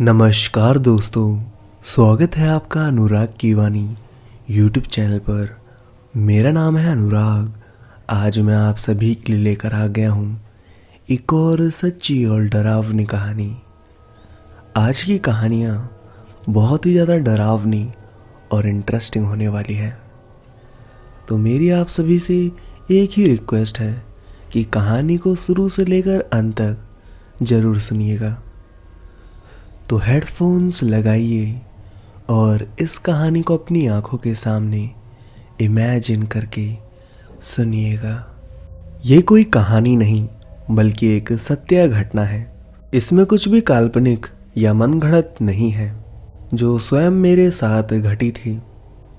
नमस्कार दोस्तों, स्वागत है आपका अनुराग की वाणी यूट्यूब चैनल पर। मेरा नाम है अनुराग। आज मैं आप सभी के लिए लेकर आ गया हूँ एक और सच्ची और डरावनी कहानी। आज की कहानियाँ बहुत ही ज़्यादा डरावनी और इंटरेस्टिंग होने वाली है। तो मेरी आप सभी से एक ही रिक्वेस्ट है कि कहानी को शुरू से लेकर अंत तक ज़रूर सुनिएगा। तो हेडफोन्स लगाइए और इस कहानी को अपनी आंखों के सामने इमेजिन करके सुनिएगा। ये कोई कहानी नहीं बल्कि एक सत्य घटना है। इसमें कुछ भी काल्पनिक या मनगढ़ंत नहीं है, जो स्वयं मेरे साथ घटी थी।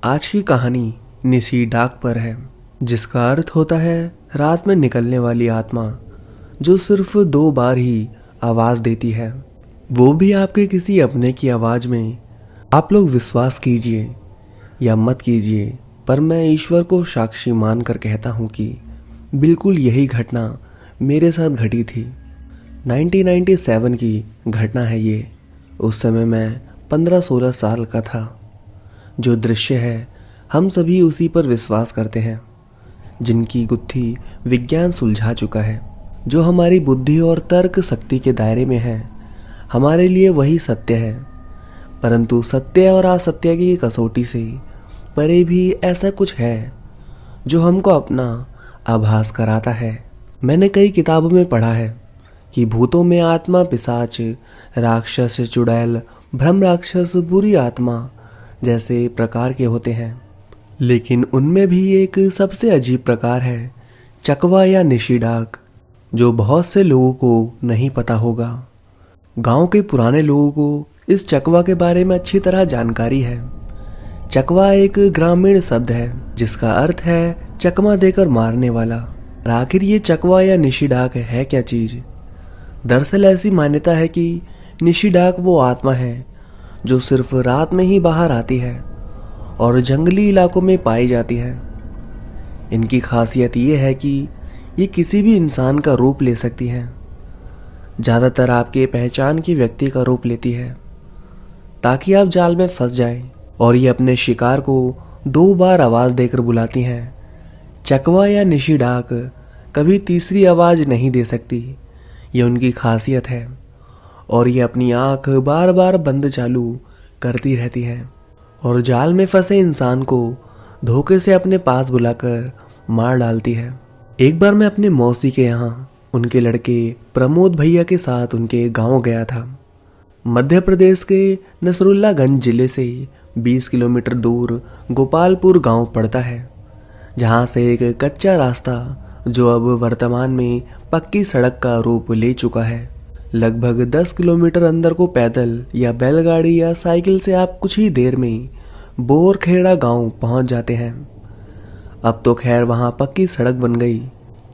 आज की कहानी निशी डाक पर है, जिसका अर्थ होता है रात में निकलने वाली आत्मा, जो सिर्फ 2 बार ही आवाज़ देती है, वो भी आपके किसी अपने की आवाज़ में। आप लोग विश्वास कीजिए या मत कीजिए, पर मैं ईश्वर को साक्षी मानकर कहता हूँ कि बिल्कुल यही घटना मेरे साथ घटी थी। 1997 की घटना है ये। उस समय मैं 15-16 साल का था। जो दृश्य है हम सभी उसी पर विश्वास करते हैं, जिनकी गुत्थी विज्ञान सुलझा चुका है। जो हमारी बुद्धि और तर्क शक्ति के दायरे में है, हमारे लिए वही सत्य है। परंतु सत्य और असत्य की कसौटी से परे भी ऐसा कुछ है जो हमको अपना आभास कराता है। मैंने कई किताबों में पढ़ा है कि भूतों में आत्मा, पिशाच, राक्षस, चुड़ैल, भ्रम राक्षस, बुरी आत्मा जैसे प्रकार के होते हैं, लेकिन उनमें भी एक सबसे अजीब प्रकार है चकवा या निशी डाक, जो बहुत से लोगों को नहीं पता होगा। गांव के पुराने लोगों को इस चकवा के बारे में अच्छी तरह जानकारी है। चकवा एक ग्रामीण शब्द है जिसका अर्थ है चकमा देकर मारने वाला। आखिर ये चकवा या निशी डाक है क्या चीज? दरअसल ऐसी मान्यता है कि निशी डाक वो आत्मा है जो सिर्फ रात में ही बाहर आती है और जंगली इलाकों में पाई जाती है। इनकी खासियत ये है कि ये किसी भी इंसान का रूप ले सकती हैं। ज़्यादातर आपके पहचान की व्यक्ति का रूप लेती है ताकि आप जाल में फंस जाएं, और ये अपने शिकार को 2 बार आवाज़ देकर बुलाती हैं। चकवा या निशी डाक कभी तीसरी आवाज़ नहीं दे सकती, ये उनकी खासियत है। और ये अपनी आँख बार बार बंद चालू करती रहती है और जाल में फंसे इंसान को धोखे से अपने पास बुलाकर मार डालती है। एक बार मैं अपने मौसी के यहाँ उनके लड़के प्रमोद भैया के साथ उनके गांव गया था। मध्य प्रदेश के नसरुल्लागंज जिले से 20 किलोमीटर दूर गोपालपुर गांव पड़ता है, जहां से एक कच्चा रास्ता, जो अब वर्तमान में पक्की सड़क का रूप ले चुका है, लगभग 10 किलोमीटर अंदर को पैदल या बैलगाड़ी या साइकिल से आप कुछ ही देर में बोरखेड़ा गांव पहुंच जाते हैं। अब तो खैर वहां पक्की सड़क बन गई,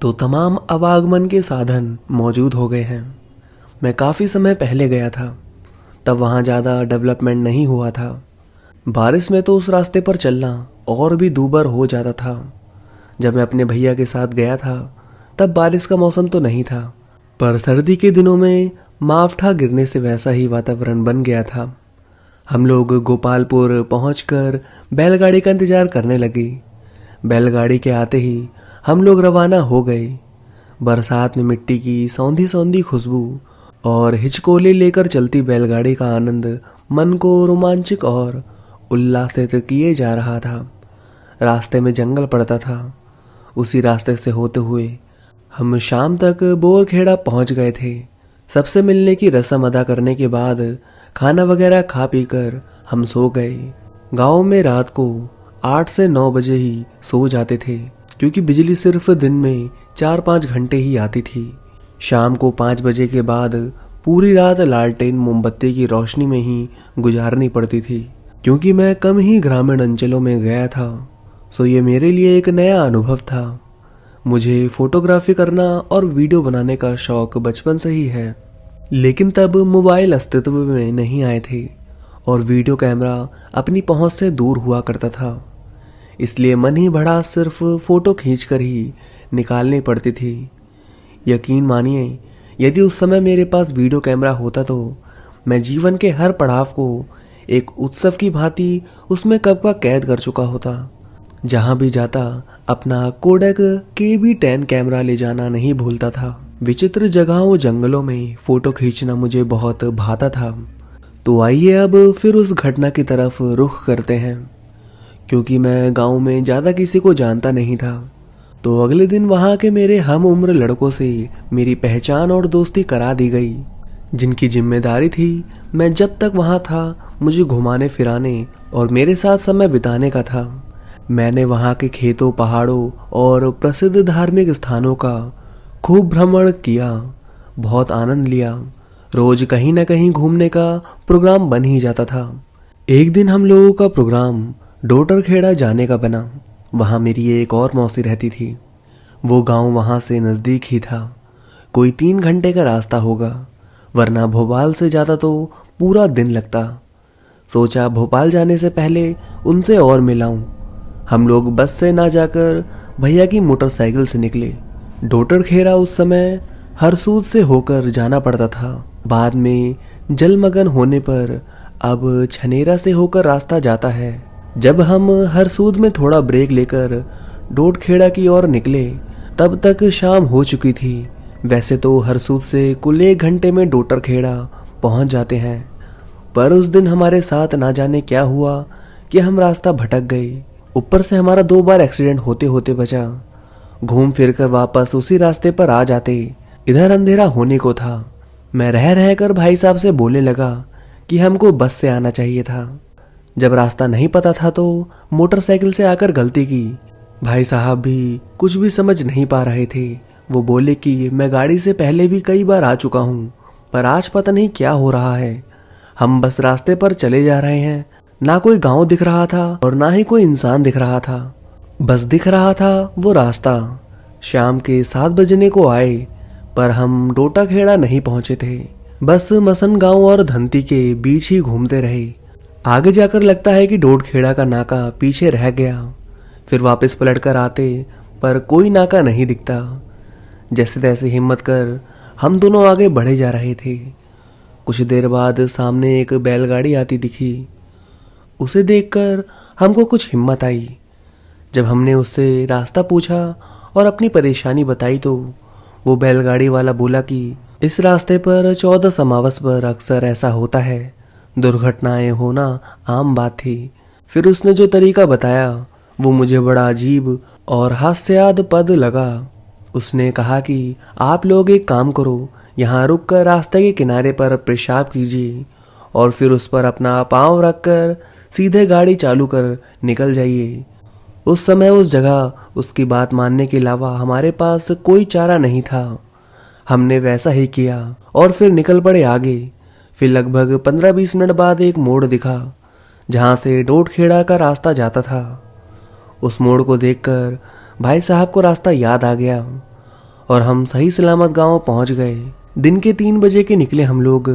तो तमाम आवागमन के साधन मौजूद हो गए हैं। मैं काफ़ी समय पहले गया था, तब वहाँ ज़्यादा डेवलपमेंट नहीं हुआ था। बारिश में तो उस रास्ते पर चलना और भी दूभर हो जाता था। जब मैं अपने भैया के साथ गया था तब बारिश का मौसम तो नहीं था, पर सर्दी के दिनों में मावठा गिरने से वैसा ही वातावरण बन गया था। हम लोग गोपालपुर पहुँचकर बैलगाड़ी का इंतज़ार करने लगे। बैलगाड़ी के आते ही हम लोग रवाना हो गए। बरसात में मिट्टी की सौंधी सौंधी खुशबू और हिचकोले लेकर चलती बैलगाड़ी का आनंद मन को रोमांचक और उल्लासित किए जा रहा था। रास्ते में जंगल पड़ता था। उसी रास्ते से होते हुए हम शाम तक बोरखेड़ा पहुंच गए थे। सबसे मिलने की रस्म अदा करने के बाद खाना वगैरह खा पीकर हम सो गए। गांव में रात को 8 से 9 बजे ही सो जाते थे, क्योंकि बिजली सिर्फ दिन में 4-5 घंटे ही आती थी। शाम को 5 बजे के बाद पूरी रात लालटेन मोमबत्ती की रोशनी में ही गुजारनी पड़ती थी। क्योंकि मैं कम ही ग्रामीण अंचलों में गया था, सो ये मेरे लिए एक नया अनुभव था। मुझे फोटोग्राफी करना और वीडियो बनाने का शौक बचपन से ही है, लेकिन तब मोबाइल अस्तित्व में नहीं आए थे और वीडियो कैमरा अपनी पहुंच से दूर हुआ करता था। इसलिए मन ही बढ़ा सिर्फ फ़ोटो खींचकर ही निकालनी पड़ती थी। यकीन मानिए, यदि उस समय मेरे पास वीडियो कैमरा होता तो मैं जीवन के हर पड़ाव को एक उत्सव की भांति उसमें कब का कैद कर चुका होता। जहां भी जाता अपना कोडक KB10 कैमरा ले जाना नहीं भूलता था। विचित्र जगहों जंगलों में फोटो खींचना मुझे बहुत भाता था। तो आइए अब फिर उस घटना की तरफ रुख करते हैं। क्योंकि मैं गांव में ज़्यादा किसी को जानता नहीं था, तो अगले दिन वहां के मेरे हम उम्र लड़कों से मेरी पहचान और दोस्ती करा दी गई, जिनकी जिम्मेदारी थी मैं जब तक वहां था मुझे घुमाने फिराने और मेरे साथ समय बिताने का था। मैंने वहां के खेतों, पहाड़ों और प्रसिद्ध धार्मिक स्थानों का खूब भ्रमण किया, बहुत आनंद लिया। रोज कहीं ना कहीं घूमने का प्रोग्राम बन ही जाता था। एक दिन हम लोगों का प्रोग्राम डोटरखेड़ा जाने का बना। वहाँ मेरी एक और मौसी रहती थी। वो गांव वहाँ से नज़दीक ही था, कोई 3 घंटे का रास्ता होगा, वरना भोपाल से ज़्यादा तो पूरा दिन लगता। सोचा भोपाल जाने से पहले उनसे और मिलाऊं। हम लोग बस से ना जाकर भैया की मोटरसाइकिल से निकले। डोटरखेड़ा उस समय हरसूद से होकर जाना पड़ता था। बाद में जलमग्न होने पर अब छनेरा से होकर रास्ता जाता है। जब हम हरसूद में थोड़ा ब्रेक लेकर डोटखेड़ा की ओर निकले तब तक शाम हो चुकी थी। वैसे तो हरसूद से कुल 1 घंटे में डोटरखेड़ा पहुंच जाते हैं, पर उस दिन हमारे साथ ना जाने क्या हुआ कि हम रास्ता भटक गए। ऊपर से हमारा 2 बार एक्सीडेंट होते होते बचा। घूम फिर कर वापस उसी रास्ते पर आ जाते। इधर अंधेरा होने को था। मैं रह रहकर भाई साहब से बोलने लगा कि हमको बस से आना चाहिए था। जब रास्ता नहीं पता था तो मोटरसाइकिल से आकर गलती की। भाई साहब भी कुछ भी समझ नहीं पा रहे थे। वो बोले कि मैं गाड़ी से पहले भी कई बार आ चुका हूँ, पर आज पता नहीं क्या हो रहा है। हम बस रास्ते पर चले जा रहे हैं। ना कोई गांव दिख रहा था और ना ही कोई इंसान दिख रहा था। बस दिख रहा था वो रास्ता। शाम के 7 बजने को आए, पर हम डोटाखेड़ा नहीं पहुंचे थे। बस मसन गांव और धंती के बीच ही घूमते रहे। आगे जाकर लगता है कि डोटखेड़ा का नाका पीछे रह गया। फिर वापस पलट कर आते, पर कोई नाका नहीं दिखता। जैसे तैसे हिम्मत कर हम दोनों आगे बढ़े जा रहे थे। कुछ देर बाद सामने एक बैलगाड़ी आती दिखी। उसे देखकर हमको कुछ हिम्मत आई। जब हमने उससे रास्ता पूछा और अपनी परेशानी बताई तो वो बैलगाड़ी वाला बोला कि इस रास्ते पर 14 अमावस पर अक्सर ऐसा होता है, दुर्घटनाएं होना आम बात थी। फिर उसने जो तरीका बताया वो मुझे बड़ा अजीब और हास्यास्पद लगा। उसने कहा कि आप लोग एक काम करो, यहाँ रुक कर रास्ते के किनारे पर पेशाब कीजिए और फिर उस पर अपना पाँव रखकर सीधे गाड़ी चालू कर निकल जाइए। उस समय उस जगह उसकी बात मानने के अलावा हमारे पास कोई चारा नहीं था। हमने वैसा ही किया और फिर निकल पड़े आगे। फिर लगभग 15-20 मिनट बाद एक मोड़ दिखा जहाँ से डोटखेड़ा का रास्ता जाता था। उस मोड़ को देखकर भाई साहब को रास्ता याद आ गया और हम सही सलामत गांव पहुंच गए। दिन के 3 बजे के निकले हम लोग,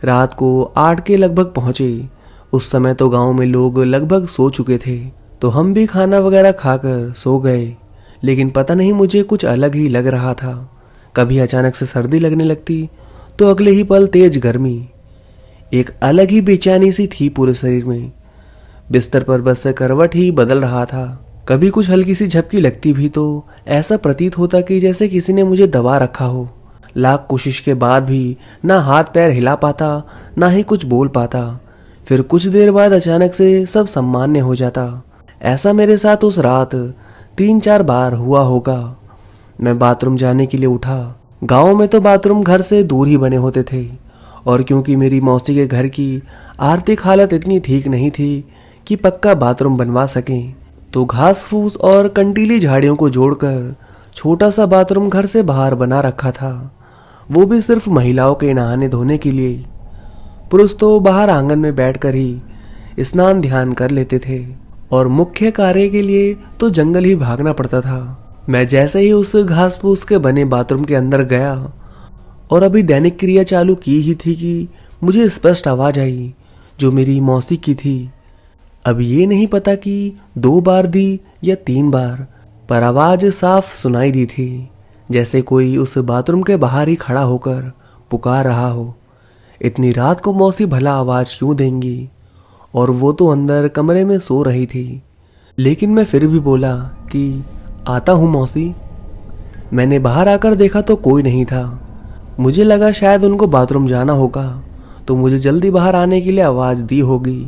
रात को 8 के लगभग पहुंचे। उस समय तो गांव में लोग लगभग सो चुके थे, तो हम भी खाना वगैरह खाकर सो गए। लेकिन पता नहीं मुझे कुछ अलग ही लग रहा था। कभी अचानक से सर्दी लगने लगती तो अगले ही पल तेज गर्मी। एक अलग ही बेचैनी सी थी पूरे शरीर में। बिस्तर पर बस करवट ही बदल रहा था। कभी कुछ हल्की सी झपकी लगती भी तो ऐसा प्रतीत होता कि जैसे किसी ने मुझे दबा रखा हो। लाख कोशिश के बाद भी ना हाथ पैर हिला पाता, ना ही कुछ बोल पाता। फिर कुछ देर बाद अचानक से सब सामान्य हो जाता। ऐसा मेरे साथ उस रात 3-4 बार हुआ होगा। मैं बाथरूम जाने के लिए उठा। गांव में तो बाथरूम घर से दूर ही बने होते थे, और क्योंकि मेरी मौसी के घर की आर्थिक हालत इतनी ठीक नहीं थी कि पक्का बाथरूम बनवा सकें, तो घास फूस और कंटीली झाड़ियों को जोड़कर छोटा सा बाथरूम घर से बाहर बना रखा था, वो भी सिर्फ महिलाओं के नहाने धोने के लिए। पुरुष तो बाहर आंगन में बैठकर ही स्नान ध्यान कर लेते थे और मुख्य कार्य के लिए तो जंगल ही भागना पड़ता था। मैं जैसे ही उस घास फूस के बने बाथरूम के अंदर गया और अभी दैनिक क्रिया चालू की ही थी कि मुझे स्पष्ट आवाज आई, जो मेरी मौसी की थी। अब ये नहीं पता कि 2 बार दी या 3 बार, पर आवाज साफ सुनाई दी थी, जैसे कोई उस बाथरूम के बाहर ही खड़ा होकर पुकार रहा हो। इतनी रात को मौसी भला आवाज़ क्यों देंगी, और वो तो अंदर कमरे में सो रही थी। लेकिन मैं फिर भी बोला कि आता हूँ मौसी। मैंने बाहर आकर देखा तो कोई नहीं था। मुझे लगा शायद उनको बाथरूम जाना होगा, तो मुझे जल्दी बाहर आने के लिए आवाज़ दी होगी,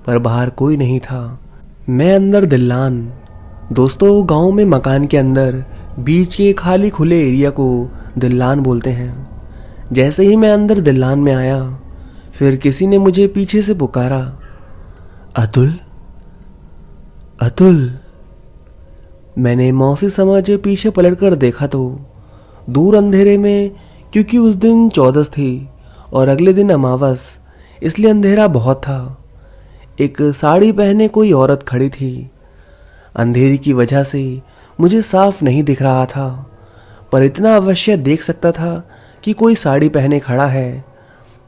पर बाहर कोई नहीं था। मैं अंदर दिल्लान। दोस्तों, गांव में मकान के अंदर बीच के खाली खुले एरिया को दिल्लान बोलते हैं। जैसे ही मैं अंदर दिल्लान में आया, फिर किसी ने मुझे पीछे से पुकारा, अतुल, अतुल। मैंने मौसी समझ पीछे पलटकर देखा तो दूर अंधेरे में, क्योंकि उस दिन 14 थी और अगले दिन अमावस, इसलिए अंधेरा बहुत था, एक साड़ी पहने कोई औरत खड़ी थी। अंधेरी की वजह से मुझे साफ नहीं दिख रहा था, पर इतना अवश्य देख सकता था कि कोई साड़ी पहने खड़ा है।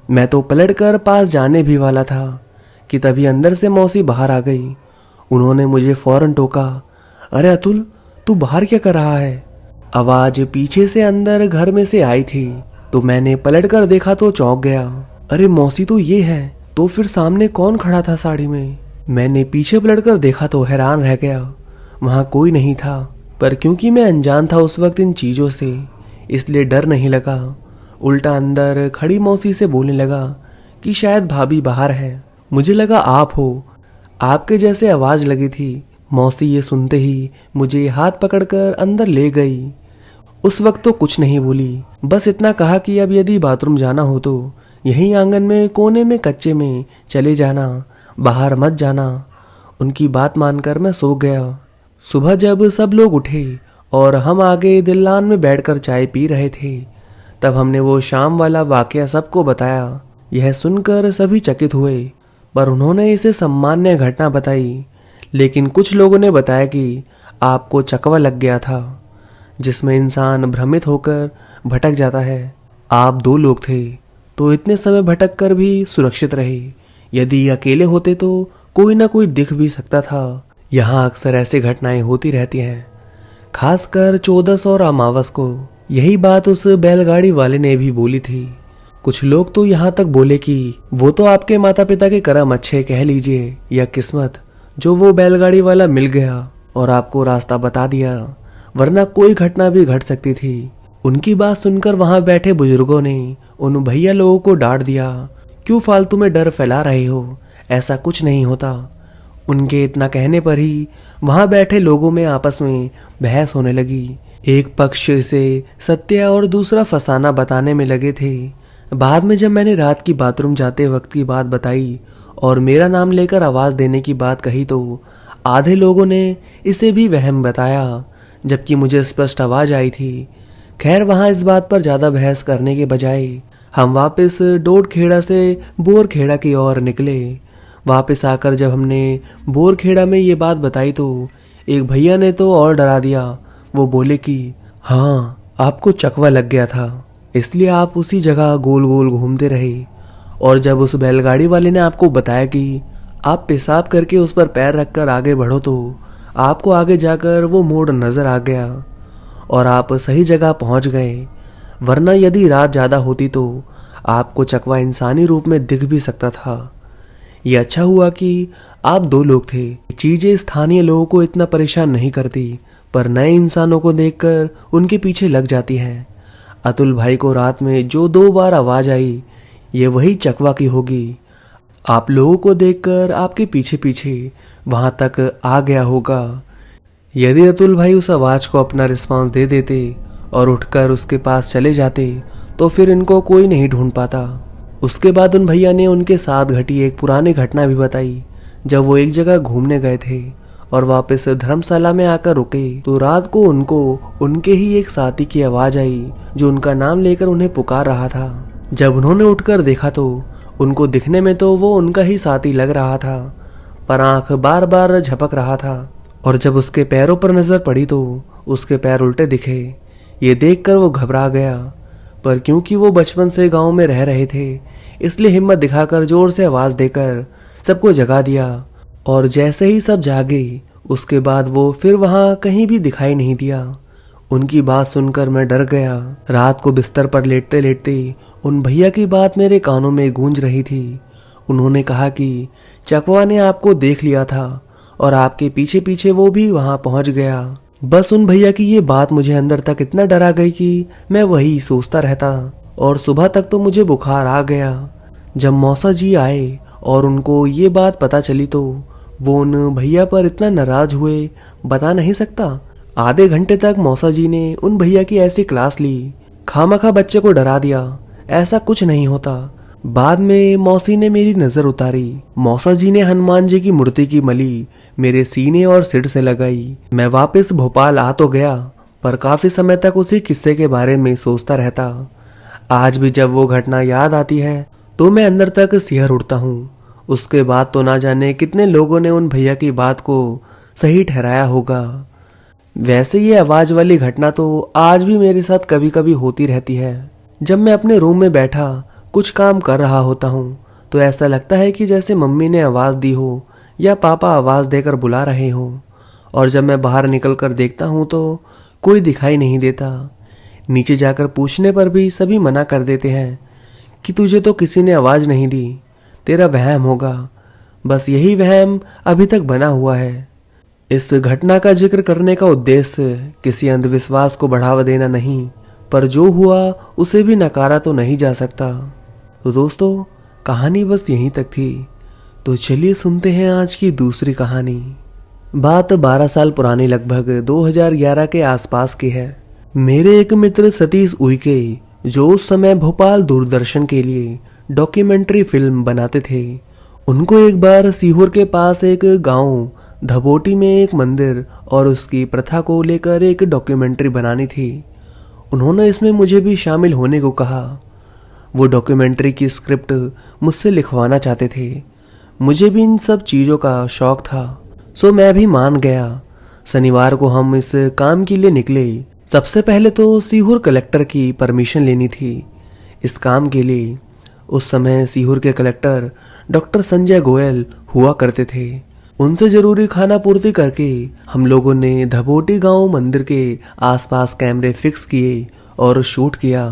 मैं तो पलटकर पास जाने भी वाला था कि तभी अंदर से मौसी बाहर आ गई। उन्होंने मुझे फौरन टोका, अरे अतुल, तू बाहर क्या कर रहा है? आवाज पीछे से अंदर घर में से आई थी, तो मैंने पलटकर देखा तो चौंक गया। अरे मौसी तो ये है, तो फिर सामने कौन खड़ा था साड़ी में? मैंने पीछे पलटकर देखा तो हैरान रह गया। वहां कोई नहीं था, पर क्योंकि मैं अनजान था उस वक्त इन चीजों से, इसलिए डर नहीं लगा। उल्टा अंदर खड़ी मौसी से बोलने लगा कि शायद भाभी बाहर है। मुझे लगा आप हो, आपके जैसे आवाज लगी थी। मौसी ये सुनते ही मुझे हाथ पकड़कर अंदर ले गई। उस वक्त तो कुछ नहीं बोली, बस इतना कहा कि अब यदि बाथरूम जाना हो तो यहीं आंगन में कोने में कच्चे में चले जाना, बाहर मत जाना। उनकी बात मानकर मैं सो गया। सुबह जब सब लोग उठे और हम आगे दिल्लान में बैठकर चाय पी रहे थे, तब हमने वो शाम वाला वाकया सबको बताया। यह सुनकर सभी चकित हुए, पर उन्होंने इसे सामान्य घटना बताई। लेकिन कुछ लोगों ने बताया कि आपको चकवा लग गया था, जिसमें इंसान भ्रमित होकर भटक जाता है। आप 2 लोग थे, तो इतने समय भटक कर भी सुरक्षित रहे। यदि अकेले होते तो कोई ना कोई दिख भी सकता था। यहाँ अक्सर ऐसी घटनाएं होती रहती हैं, खासकर 14 और अमावस को। यही बात उस बैलगाड़ी वाले ने भी बोली थी। कुछ लोग तो यहाँ तक बोले कि वो तो आपके माता पिता के कर्म अच्छे कह लीजिए, या किस्मत, जो वो बैलगाड़ी वाला मिल गया और आपको रास्ता बता दिया, वरना कोई घटना भी घट सकती थी। उनकी बात सुनकर वहां बैठे बुजुर्गों ने उन भैया लोगों को डांट दिया, क्यों फालतू में डर फैला रहे हो, ऐसा कुछ नहीं होता। उनके इतना कहने पर ही वहां बैठे लोगों में आपस में बहस होने लगी। एक पक्ष इसे सत्य और दूसरा फसाना बताने में लगे थे। बाद में जब मैंने रात की बाथरूम जाते वक्त की बात बताई और मेरा नाम लेकर आवाज देने की बात कही, तो आधे लोगों ने इसे भी वहम बताया, जबकि मुझे स्पष्ट आवाज आई थी। खैर, वहां इस बात पर ज्यादा बहस करने के बजाय हम वापस डोडखेड़ा से बोरखेड़ा की ओर निकले। वापस आकर जब हमने बोरखेड़ा में ये बात बताई तो एक भैया ने तो और डरा दिया। वो बोले कि हाँ, आपको चकवा लग गया था, इसलिए आप उसी जगह गोल गोल घूमते रहे। और जब उस बैलगाड़ी वाले ने आपको बताया कि आप पेशाब करके उस पर पैर रखकर आगे बढ़ो, तो आपको आगे जाकर वो मोड़ नजर आ गया और आप सही जगह पहुंच गए। वरना यदि रात ज्यादा होती तो आपको चकवा इंसानी रूप में दिख भी सकता था। ये अच्छा हुआ कि आप 2 लोग थे। चीजें स्थानीय लोगों को इतना परेशान नहीं करती, पर नए इंसानों को देखकर उनके पीछे लग जाती हैं। अतुल भाई को रात में जो 2 बार आवाज आई, ये वही चकवा की होगी। आप लोगों को देखकर आपके पीछे पीछे वहां तक आ गया होगा। यदि अतुल भाई उस आवाज को अपना रिस्पांस दे देते और उठकर उसके पास चले जाते, तो फिर इनको कोई नहीं ढूंढ पाता। उसके बाद उन भैया ने उनके साथ घटी एक पुरानी घटना भी बताई। जब वो एक जगह घूमने गए थे और वापस धर्मशाला में आकर रुके, तो रात को उनको उनके ही एक साथी की आवाज आई, जो उनका नाम लेकर उन्हें पुकार रहा था। जब उन्होंने उठकर देखा तो उनको दिखने में तो वो उनका ही साथी लग रहा था, पर आंख बार बार झपक रहा था। और जब उसके पैरों पर नजर पड़ी तो उसके पैर उल्टे दिखे। ये देखकर वो घबरा गया, पर क्योंकि वो बचपन से गांव में रह रहे थे, इसलिए हिम्मत दिखाकर जोर से आवाज देकर सबको जगा दिया। और जैसे ही सब जागे, उसके बाद वो फिर वहां कहीं भी दिखाई नहीं दिया। उनकी बात सुनकर मैं डर गया। रात को बिस्तर पर लेटते लेटते उन भैया की बात मेरे कानों में गूंज रही थी। उन्होंने कहा कि चकवा ने आपको देख लिया था और आपके पीछे पीछे वो भी वहां पहुंच गया। बस उन भैया की ये बात मुझे अंदर तक इतना डरा गई कि मैं वही सोचता रहता और सुबह तक तो मुझे बुखार आ गया। जब मौसा जी आए और उनको ये बात पता चली तो वो उन भैया पर इतना नाराज हुए, बता नहीं सकता। आधे घंटे तक मौसा जी ने उन भैया की ऐसी क्लास ली, खामखा बच्चे को डरा दिया, ऐसा कुछ नहीं होता। बाद में मौसी ने मेरी नजर उतारी। मौसा जी ने हनुमान जी की मूर्ति की मली मेरे सीने और सिर से लगाई। मैं वापस भोपाल आ तो गया, पर काफी समय तक उसी किस्से के बारे में सोचता रहता। आज भी जब वो घटना याद आती है तो मैं अंदर तक सिहर उठता हूँ। उसके बाद तो ना जाने कितने लोगों ने उन भैया की बात को सही ठहराया होगा। वैसे ये आवाज वाली घटना तो आज भी मेरे साथ कभी कभी होती रहती है। जब मैं अपने रूम में बैठा कुछ काम कर रहा होता हूँ तो ऐसा लगता है कि जैसे मम्मी ने आवाज दी हो या पापा आवाज देकर बुला रहे हो। और जब मैं बाहर निकल कर देखता हूँ तो कोई दिखाई नहीं देता। नीचे जाकर पूछने पर भी सभी मना कर देते हैं कि तुझे तो किसी ने आवाज नहीं दी, तेरा वहम होगा। बस यही वहम अभी तक बना हुआ है। इस घटना का जिक्र करने का उद्देश्य किसी अंधविश्वास को बढ़ावा देना नहीं, पर जो हुआ उसे भी नकारा तो नहीं जा सकता। तो दोस्तों, कहानी बस यहीं तक थी। तो चलिए सुनते हैं आज की दूसरी कहानी। बात 12 साल पुरानी, लगभग 2011 के आसपास की है। मेरे एक मित्र सतीश उइके, जो उस समय भोपाल दूरदर्शन के लिए डॉक्यूमेंट्री फिल्म बनाते थे, उनको एक बार सीहोर के पास एक गांव धबोटी में एक मंदिर और उसकी प्रथा को लेकर एक डॉक्यूमेंट्री बनानी थी। उन्होंने इसमें मुझे भी शामिल होने को कहा। वो डॉक्यूमेंट्री की स्क्रिप्ट मुझसे लिखवाना चाहते थे। मुझे भी इन सब चीज़ों का शौक था, सो मैं भी मान गया। शनिवार को हम इस काम के लिए निकले। सबसे पहले तो सीहोर कलेक्टर की परमिशन लेनी थी इस काम के लिए। उस समय सीहोर के कलेक्टर डॉक्टर संजय गोयल हुआ करते थे। उनसे जरूरी खाना पूर्ति करके हम लोगों ने धबोटी गांव मंदिर के आसपास कैमरे फिक्स किए और शूट किया।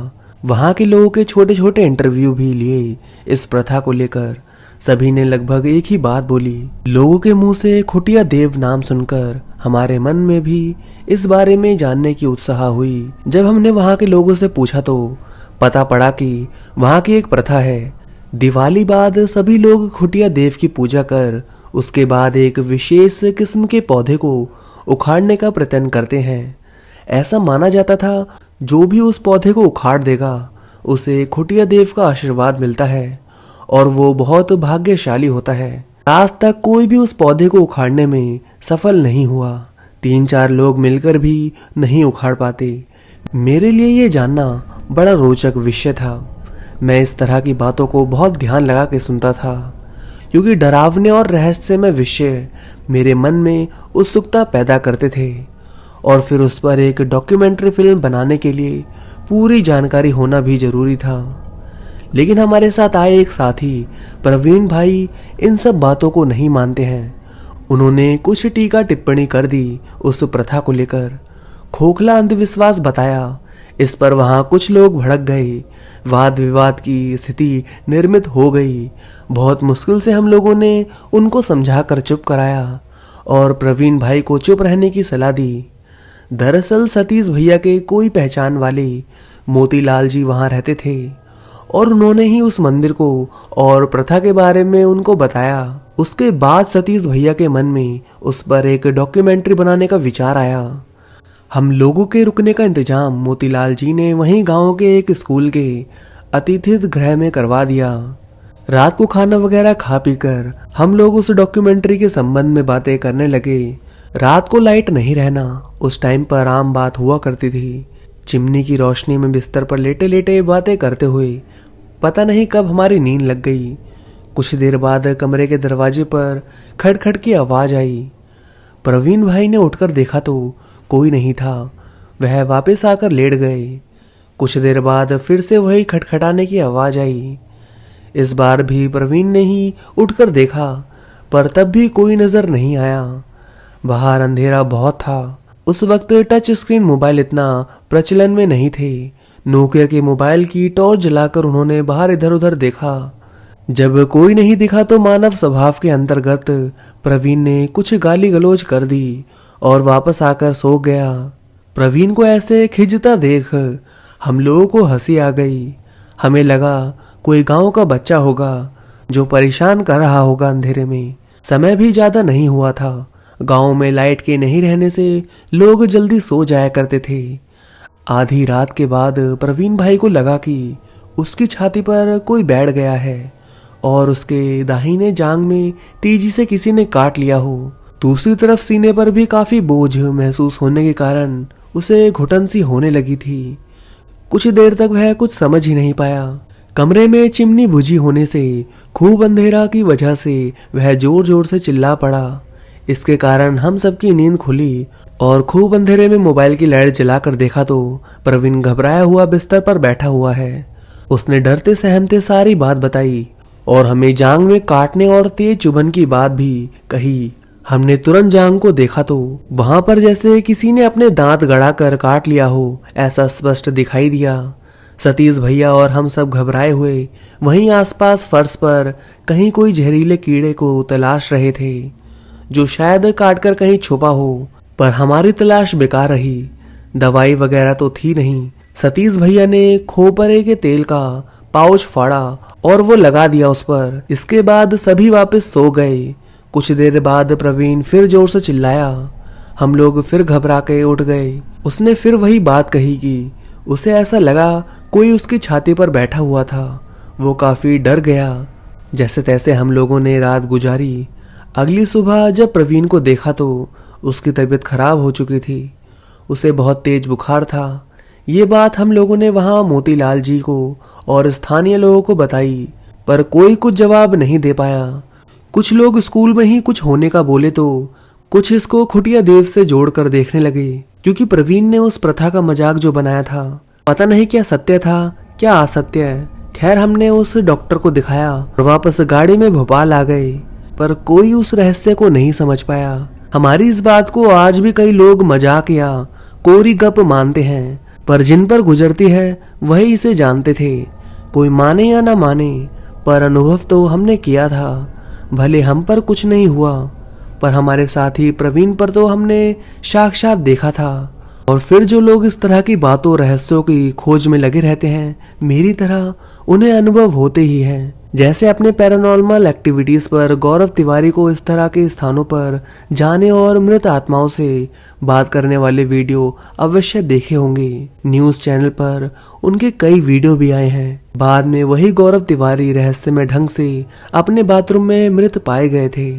वहां के लोगों के छोटे छोटे इंटरव्यू भी लिए इस प्रथा को लेकर। सभी ने लगभग एक ही बात बोली। लोगों के मुंह से खुटिया देव नाम सुनकर हमारे मन में भी इस बारे में जानने की उत्साह हुई। जब हमने वहां के लोगों से पूछा तो पता पड़ा कि वहां की एक प्रथा है, दिवाली बाद सभी लोग खुटिया देव की पूजा कर उसके बाद एक विशेष किस्म के पौधे को उखाड़ने का प्रयत्न करते हैं। ऐसा माना जाता था जो भी उस पौधे को उखाड़ देगा उसे खुटिया देव का आशीर्वाद मिलता है और वो बहुत भाग्यशाली होता है। आज तक कोई भी उस पौधे को उखाड़ने में सफल नहीं हुआ। 3-4 लोग मिलकर भी नहीं उखाड़ पाते। मेरे लिए ये जानना बड़ा रोचक विषय था। मैं इस तरह की बातों को बहुत ध्यान लगा के सुनता था, क्योंकि डरावने और रहस्यमय विषय मेरे मन में उत्सुकता पैदा करते थे। और फिर उस पर एक डॉक्यूमेंट्री फिल्म बनाने के लिए पूरी जानकारी होना भी जरूरी था। लेकिन हमारे साथ आए एक साथी प्रवीण भाई इन सब बातों को नहीं मानते हैं। उन्होंने कुछ टीका टिप्पणी कर दी उस प्रथा को लेकर, खोखला अंधविश्वास बताया। इस पर वहां कुछ लोग भड़क गए। वाद विवाद की स्थिति निर्मित हो गई। बहुत मुश्किल से हम लोगों ने उनको समझाकर चुप कराया और प्रवीण भाई को चुप रहने की सलाह दी। दरअसल सतीश भैया के कोई पहचान वाले मोतीलाल जी वहां रहते थे और उन्होंने ही उस मंदिर को और प्रथा के बारे में उनको बताया। उसके बाद सतीश भैया के मन में उस पर एक डॉक्यूमेंट्री बनाने का विचार आया। हम लोगों के रुकने का इंतजाम मोतीलाल जी ने वहीं गांव के एक स्कूल के अतिथि गृह में करवा दिया। रात को खाना वगैरह खा पीकर हम लोग उस डॉक्यूमेंट्री के संबंध में बातें करने लगे। रात को लाइट नहीं रहना उस टाइम पर आम बात हुआ करती थी। चिमनी की रोशनी में बिस्तर पर लेटे लेटे बातें करते हुए पता नहीं कब हमारी नींद लग गई। कुछ देर बाद कमरे के दरवाजे पर खटखट की आवाज आई। प्रवीण भाई ने उठकर देखा तो कोई नहीं था। वह वापस आकर लेट गए। कुछ देर बाद फिर से वही खटखटाने की आवाज आई। इस बार भी प्रवीण ने ही उठकर देखा, पर तब भी कोई नजर नहीं आया। बाहर अंधेरा बहुत था। उस वक्त टच स्क्रीन मोबाइल इतना प्रचलन में नहीं थे, नोकिया के मोबाइल की टॉर्च जलाकर उन्होंने बाहर इधर उधर देखा। जब कोई नहीं दिखा तो मानव स्वभाव के अंतर्गत प्रवीण ने कुछ गाली गलौज कर दी और वापस आकर सो गया। प्रवीण को ऐसे खिंचता देख हम लोगों को हंसी आ गई। हमें लगा कोई गांव का बच्चा होगा जो परेशान कर रहा होगा अंधेरे में। समय भी ज्यादा नहीं हुआ था। गांव में लाइट के नहीं रहने से लोग जल्दी सो जाया करते थे। आधी रात के बाद प्रवीण भाई को लगा कि उसकी छाती पर कोई बैठ गया है और उसके दाहिने जांग में तेजी से किसी ने काट लिया हो। दूसरी तरफ सीने पर भी काफी बोझ महसूस होने के कारण उसे घुटन सी होने लगी थी। कुछ देर तक वह कुछ समझ ही नहीं पाया। कमरे में चिमनी बुझी होने से खूब अंधेरा की वजह से वह जोर जोर से चिल्ला पड़ा। इसके कारण हम सबकी नींद खुली और खूब अंधेरे में मोबाइल की लाइट जलाकर देखा तो प्रवीण घबराया हुआ बिस्तर पर बैठा हुआ है। उसने डरते सहमते सारी बात बताई और हमें जांग में काटने और तेज चुभन की बात भी कही। हमने तुरंत जांग को देखा तो वहां पर जैसे किसी ने अपने दांत गड़ाकर काट लिया हो, ऐसा स्पष्ट दिखाई दिया। सतीश भैया और हम सब घबराए हुए वहीं आसपास फर्श पर कहीं कोई जहरीले कीड़े को तलाश रहे थे जो शायद काटकर कहीं छुपा हो, पर हमारी तलाश बेकार रही। दवाई वगैरह तो थी नहीं। सतीश भैया ने खोपरे के तेल का पाउच फाड़ा और वो लगा दिया उस पर। इसके बाद सभी वापस सो गए। कुछ देर बाद प्रवीण फिर जोर से चिल्लाया। हम लोग फिर घबरा के उठ गए। उसने फिर वही बात कही कि उसे ऐसा लगा कोई उसकी छाती पर बैठा हुआ था। वो काफी डर गया। जैसे तैसे हम लोगों ने रात गुजारी। अगली सुबह जब प्रवीण को देखा तो उसकी तबीयत खराब हो चुकी थी। उसे बहुत तेज बुखार था। ये बात हम लोगों ने वहां मोतीलाल जी को और स्थानीय लोगों को बताई, पर कोई कुछ जवाब नहीं दे पाया। कुछ लोग स्कूल में ही कुछ होने का बोले तो कुछ इसको खुटिया देव से जोड़कर देखने लगे, क्योंकि प्रवीण ने उस प्रथा का मजाक जो बनाया था पता नहीं क्या सत्य था क्या असत्य। खैर हमने उस डॉक्टर को दिखाया और वापस गाड़ी में भोपाल आ गए, पर कोई उस रहस्य को नहीं समझ पाया। हमारी इस बात को आज भी कई लोग मजाक या कोरी गप मानते हैं, पर जिन पर गुजरती है वही इसे जानते थे। कोई माने या ना माने, पर अनुभव तो हमने किया था। भले हम पर कुछ नहीं हुआ, पर हमारे साथी प्रवीण पर तो हमने साक्षात देखा था। और फिर जो लोग इस तरह की बातों रहस्यों की खोज में लगे रहते हैं, मेरी तरह उन्हें अनुभव होते ही हैं। जैसे अपने पैरानॉर्मल एक्टिविटीज पर गौरव तिवारी को इस तरह के स्थानों पर जाने और मृत आत्माओं से बात करने वाले वीडियो अवश्य देखे होंगे। न्यूज चैनल पर उनके कई वीडियो भी आए हैं। बाद में वही गौरव तिवारी रहस्यमय ढंग से अपने बाथरूम में मृत पाए गए थे।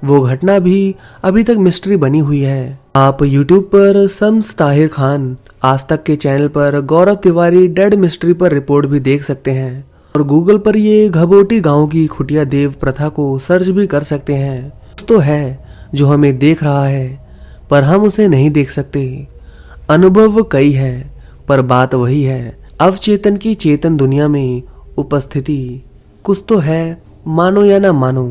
वो घटना भी अभी तक मिस्ट्री बनी हुई है। आप YouTube पर शम्स ताहिर खान आज तक के चैनल पर गौरव तिवारी डेड मिस्ट्री पर रिपोर्ट भी देख सकते हैं, और गूगल पर ये घबोटी गांव की खुटिया देव प्रथा को सर्च भी कर सकते हैं। कुछ तो है जो हमें देख रहा है, पर हम उसे नहीं देख सकते। अनुभव कई है, पर बात वही है, अवचेतन की चेतन दुनिया में उपस्थिति। कुछ तो है, मानो या ना मानो।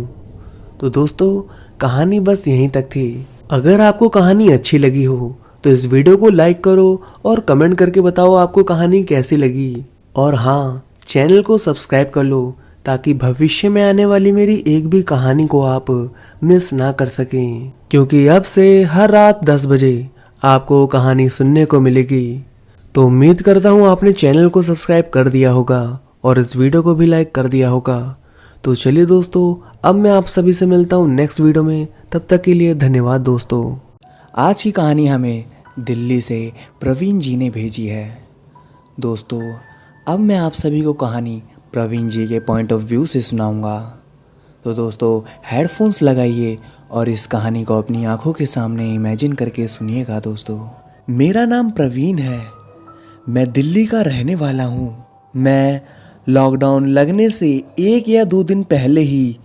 तो दोस्तों, कहानी बस यहीं तक थी। अगर आपको कहानी अच्छी लगी हो तो इस वीडियो को लाइक करो और कमेंट करके बताओ आपको कहानी कैसी लगी। और हाँ, चैनल को सब्सक्राइब कर लो ताकि भविष्य में आने वाली मेरी एक भी कहानी को आप मिस ना कर सकें, क्योंकि अब से हर रात 10 बजे आपको कहानी सुनने को मिलेगी। तो उम्मीद करता हूँ आपने चैनल को सब्सक्राइब कर दिया होगा और इस वीडियो को भी लाइक कर दिया होगा। तो चलिए दोस्तों, अब मैं आप सभी से मिलता हूँ नेक्स्ट वीडियो में। तब तक के लिए धन्यवाद दोस्तों। आज की कहानी हमें दिल्ली से प्रवीण जी ने भेजी है। दोस्तों, अब मैं आप सभी को कहानी प्रवीण जी के पॉइंट ऑफ व्यू से सुनाऊंगा। तो दोस्तों, हेडफोन्स लगाइए और इस कहानी को अपनी आंखों के सामने इमेजिन करके सुनिएगा। दोस्तों, मेरा नाम प्रवीण है। मैं दिल्ली का रहने वाला हूँ। मैं लॉकडाउन लगने से 1 या 2 दिन पहले ही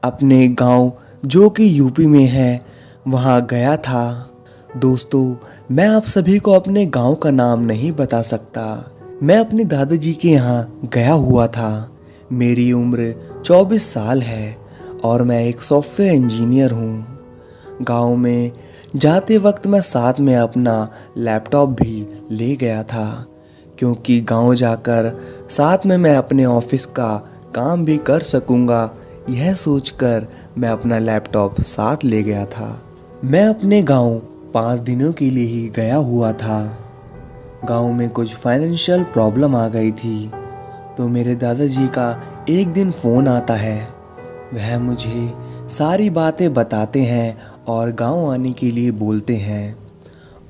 अपने गांव जो कि यूपी में है वहां गया था। दोस्तों, मैं आप सभी को अपने गांव का नाम नहीं बता सकता। मैं अपने दादाजी के यहाँ गया हुआ था। मेरी उम्र 24 साल है और मैं एक सॉफ्टवेयर इंजीनियर हूँ। गांव में जाते वक्त मैं साथ में अपना लैपटॉप भी ले गया था, क्योंकि गांव जाकर साथ में मैं अपने ऑफिस का काम भी कर सकूंगा। यह सोचकर मैं अपना लैपटॉप साथ ले गया था। मैं अपने गांव 5 दिनों के लिए ही गया हुआ था। गांव में कुछ फाइनेंशियल प्रॉब्लम आ गई थी, तो मेरे दादाजी का एक दिन फ़ोन आता है। वह मुझे सारी बातें बताते हैं और गांव आने के लिए बोलते हैं।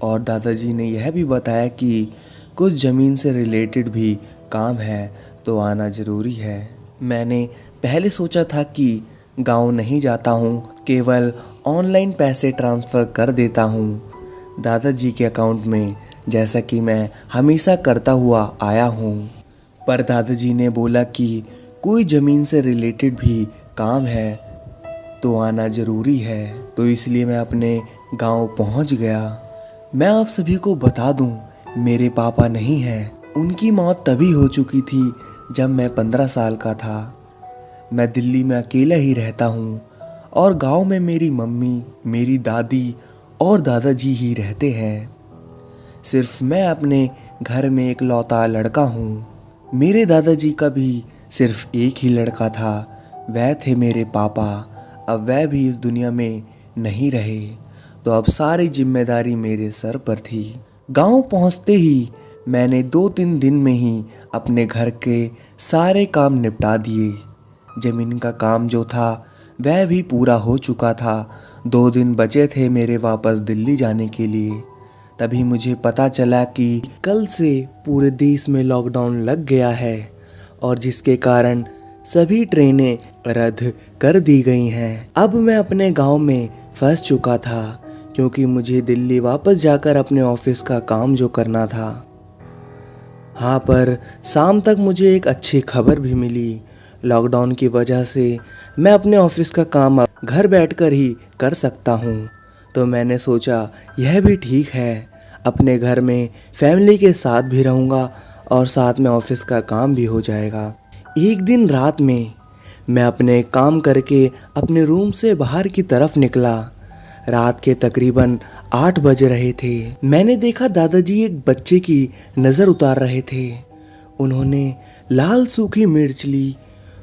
और दादाजी ने यह भी बताया कि कुछ ज़मीन से रिलेटेड भी काम है, तो आना ज़रूरी है। मैंने पहले सोचा था कि गांव नहीं जाता हूँ, केवल ऑनलाइन पैसे ट्रांसफ़र कर देता हूँ दादाजी के अकाउंट में, जैसा कि मैं हमेशा करता हुआ आया हूँ। पर दादाजी ने बोला कि कोई ज़मीन से रिलेटेड भी काम है, तो आना ज़रूरी है। तो इसलिए मैं अपने गांव पहुंच गया। मैं आप सभी को बता दूं, मेरे पापा नहीं हैं। उनकी मौत तभी हो चुकी थी जब मैं 15 साल का था। मैं दिल्ली में अकेला ही रहता हूँ और गांव में मेरी मम्मी, मेरी दादी और दादाजी ही रहते हैं। सिर्फ मैं अपने घर में एक लौता लड़का हूँ। मेरे दादाजी का भी सिर्फ एक ही लड़का था, वह थे मेरे पापा। अब वह भी इस दुनिया में नहीं रहे, तो अब सारी जिम्मेदारी मेरे सर पर थी। गांव पहुंचते ही मैंने 2-3 दिन में ही अपने घर के सारे काम निपटा दिए। ज़मीन का काम जो था वह भी पूरा हो चुका था। 2 दिन बचे थे मेरे वापस दिल्ली जाने के लिए। तभी मुझे पता चला कि कल से पूरे देश में लॉकडाउन लग गया है और जिसके कारण सभी ट्रेनें रद्द कर दी गई हैं। अब मैं अपने गांव में फंस चुका था, क्योंकि मुझे दिल्ली वापस जाकर अपने ऑफिस का काम जो करना था। हाँ, पर शाम तक मुझे एक अच्छी खबर भी मिली। लॉकडाउन की वजह से मैं अपने ऑफिस का काम अब घर बैठकर ही कर सकता हूँ। तो मैंने सोचा यह भी ठीक है, अपने घर में फैमिली के साथ भी रहूँगा और साथ में ऑफिस का काम भी हो जाएगा। एक दिन रात में मैं अपने काम करके अपने रूम से बाहर की तरफ निकला। रात के तकरीबन 8 बज रहे थे। मैंने देखा दादाजी एक बच्चे की नज़र उतार रहे थे। उन्होंने लाल सूखी मिर्च ली,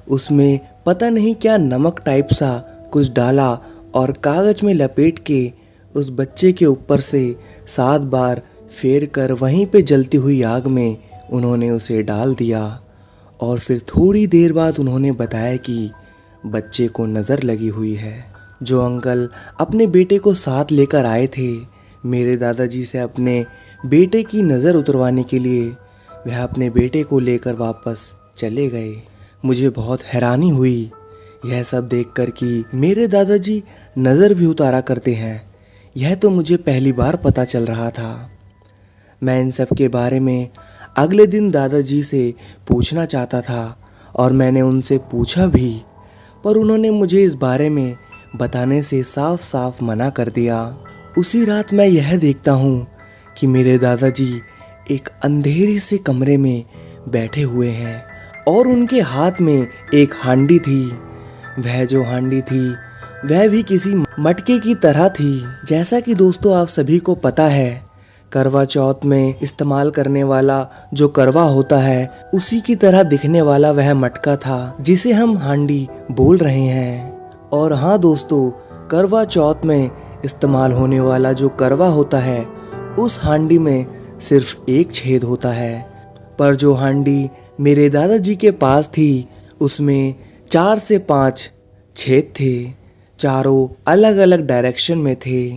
उसमें पता नहीं क्या नमक टाइप सा कुछ डाला और कागज़ में लपेट के उस बच्चे के ऊपर से 7 बार फेर कर वहीं पे जलती हुई आग में उन्होंने उसे डाल दिया। और फिर थोड़ी देर बाद उन्होंने बताया कि बच्चे को नज़र लगी हुई है। जो अंकल अपने बेटे को साथ लेकर आए थे मेरे दादाजी से अपने बेटे की नज़र उतरवाने के लिए, वह अपने बेटे को लेकर वापस चले गए। मुझे बहुत हैरानी हुई यह सब देखकर कि मेरे दादाजी नज़र भी उतारा करते हैं। यह तो मुझे पहली बार पता चल रहा था। मैं इन सब के बारे में अगले दिन दादाजी से पूछना चाहता था और मैंने उनसे पूछा भी, पर उन्होंने मुझे इस बारे में बताने से साफ साफ मना कर दिया। उसी रात मैं यह देखता हूँ कि मेरे दादाजी एक अंधेरे से कमरे में बैठे हुए हैं और उनके हाथ में एक हांडी थी। वह जो हांडी थी वह भी किसी मटके की तरह थी। जैसा कि दोस्तों आप सभी को पता है, करवा चौथ में इस्तेमाल करने वाला जो करवा होता है उसी की तरह दिखने वाला वह मटका था जिसे हम हांडी बोल रहे हैं। और हाँ दोस्तों, करवा चौथ में इस्तेमाल होने वाला जो करवा होता है उस हांडी में सिर्फ एक छेद होता है, पर जो हांडी मेरे दादाजी के पास थी उसमें 4 से 5 छेद थे, चारों अलग अलग डायरेक्शन में थे।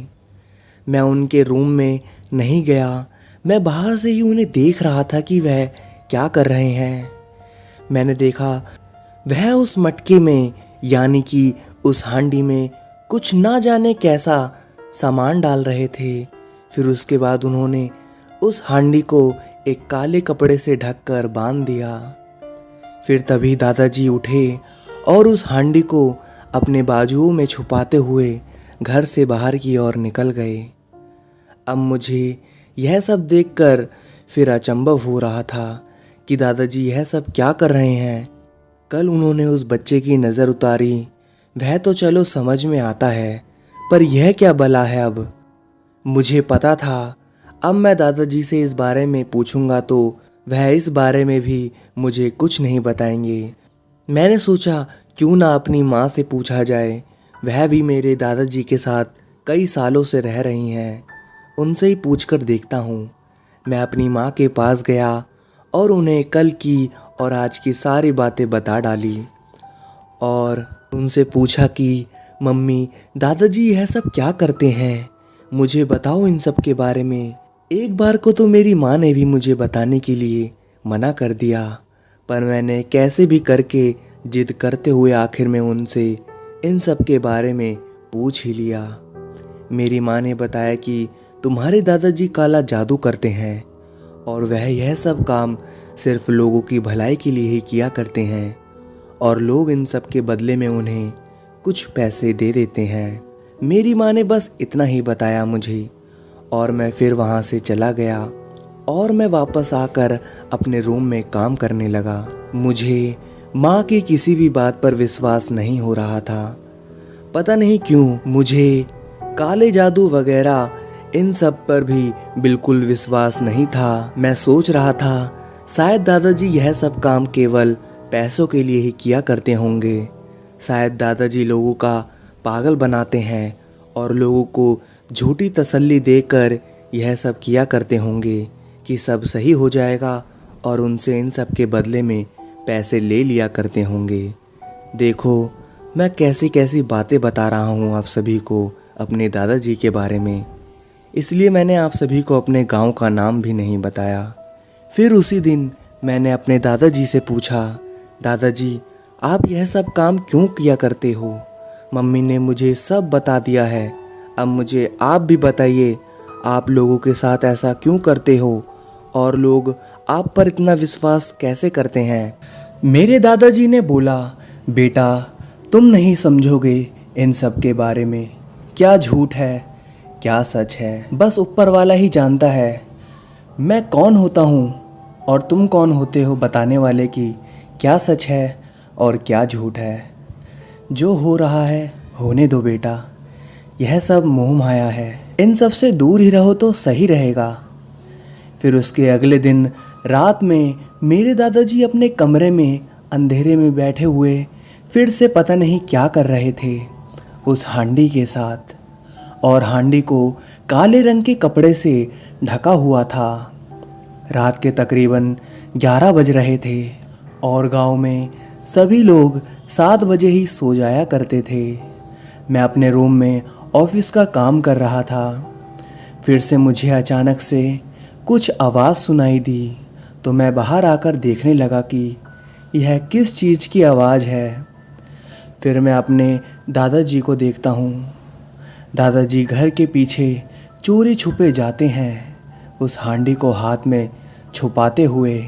मैं उनके रूम में नहीं गया, मैं बाहर से ही उन्हें देख रहा था कि वह क्या कर रहे हैं। मैंने देखा वह उस मटके में यानी कि उस हांडी में कुछ ना जाने कैसा सामान डाल रहे थे। फिर उसके बाद उन्होंने उस हांडी को एक काले कपड़े से ढककर बांध दिया। फिर तभी दादाजी उठे और उस हांडी को अपने बाजुओं में छुपाते हुए घर से बाहर की ओर निकल गए। अब मुझे यह सब देखकर फिर अचंभव हो रहा था कि दादाजी यह सब क्या कर रहे हैं। कल उन्होंने उस बच्चे की नज़र उतारी, वह तो चलो समझ में आता है, पर यह क्या बला है। अब मुझे पता था अब मैं दादाजी से इस बारे में पूछूंगा तो वह इस बारे में भी मुझे कुछ नहीं बताएंगे। मैंने सोचा क्यों ना अपनी माँ से पूछा जाए, वह भी मेरे दादाजी के साथ कई सालों से रह रही हैं, उनसे ही पूछकर देखता हूँ। मैं अपनी माँ के पास गया और उन्हें कल की और आज की सारी बातें बता डाली और उनसे पूछा कि मम्मी, दादाजी यह सब क्या करते हैं, मुझे बताओ इन सब के बारे में। एक बार को तो मेरी माँ ने भी मुझे बताने के लिए मना कर दिया, पर मैंने कैसे भी करके जिद करते हुए आखिर में उनसे इन सब के बारे में पूछ ही लिया। मेरी माँ ने बताया कि तुम्हारे दादाजी काला जादू करते हैं और वह यह सब काम सिर्फ लोगों की भलाई के लिए ही किया करते हैं और लोग इन सब के बदले में उन्हें कुछ पैसे दे देते हैं। मेरी माँ ने बस इतना ही बताया मुझे और मैं फिर वहाँ से चला गया और मैं वापस आकर अपने रूम में काम करने लगा। मुझे माँ की किसी भी बात पर विश्वास नहीं हो रहा था। पता नहीं क्यों मुझे काले जादू वगैरह इन सब पर भी बिल्कुल विश्वास नहीं था। मैं सोच रहा था शायद दादाजी यह सब काम केवल पैसों के लिए ही किया करते होंगे। शायद दादाजी लोगों का पागल बनाते हैं और लोगों को झूठी तसल्ली देकर यह सब किया करते होंगे कि सब सही हो जाएगा और उनसे इन सब के बदले में पैसे ले लिया करते होंगे। देखो मैं कैसी कैसी बातें बता रहा हूँ आप सभी को अपने दादाजी के बारे में, इसलिए मैंने आप सभी को अपने गांव का नाम भी नहीं बताया। फिर उसी दिन मैंने अपने दादाजी से पूछा, दादाजी आप यह सब काम क्यों किया करते हो? मम्मी ने मुझे सब बता दिया है, अब मुझे आप भी बताइए आप लोगों के साथ ऐसा क्यों करते हो और लोग आप पर इतना विश्वास कैसे करते हैं? मेरे दादाजी ने बोला, बेटा तुम नहीं समझोगे इन सब के बारे में, क्या झूठ है क्या सच है बस ऊपर वाला ही जानता है। मैं कौन होता हूँ और तुम कौन होते हो बताने वाले कि क्या सच है और क्या झूठ है। जो हो रहा है होने दो बेटा, यह सब मोह माया है, इन सब से दूर ही रहो तो सही रहेगा। फिर उसके अगले दिन रात में मेरे दादाजी अपने कमरे में अंधेरे में बैठे हुए फिर से पता नहीं क्या कर रहे थे उस हांडी के साथ, और हांडी को काले रंग के कपड़े से ढका हुआ था। रात के तकरीबन 11 बज रहे थे और गांव में सभी लोग 7 बजे ही सो जाया करते थे। मैं अपने रूम में ऑफिस का काम कर रहा था। फिर से मुझे अचानक से कुछ आवाज़ सुनाई दी तो मैं बाहर आकर देखने लगा कि यह किस चीज़ की आवाज़ है। फिर मैं अपने दादाजी को देखता हूँ। दादाजी घर के पीछे चोरी छुपे जाते हैं उस हांडी को हाथ में छुपाते हुए।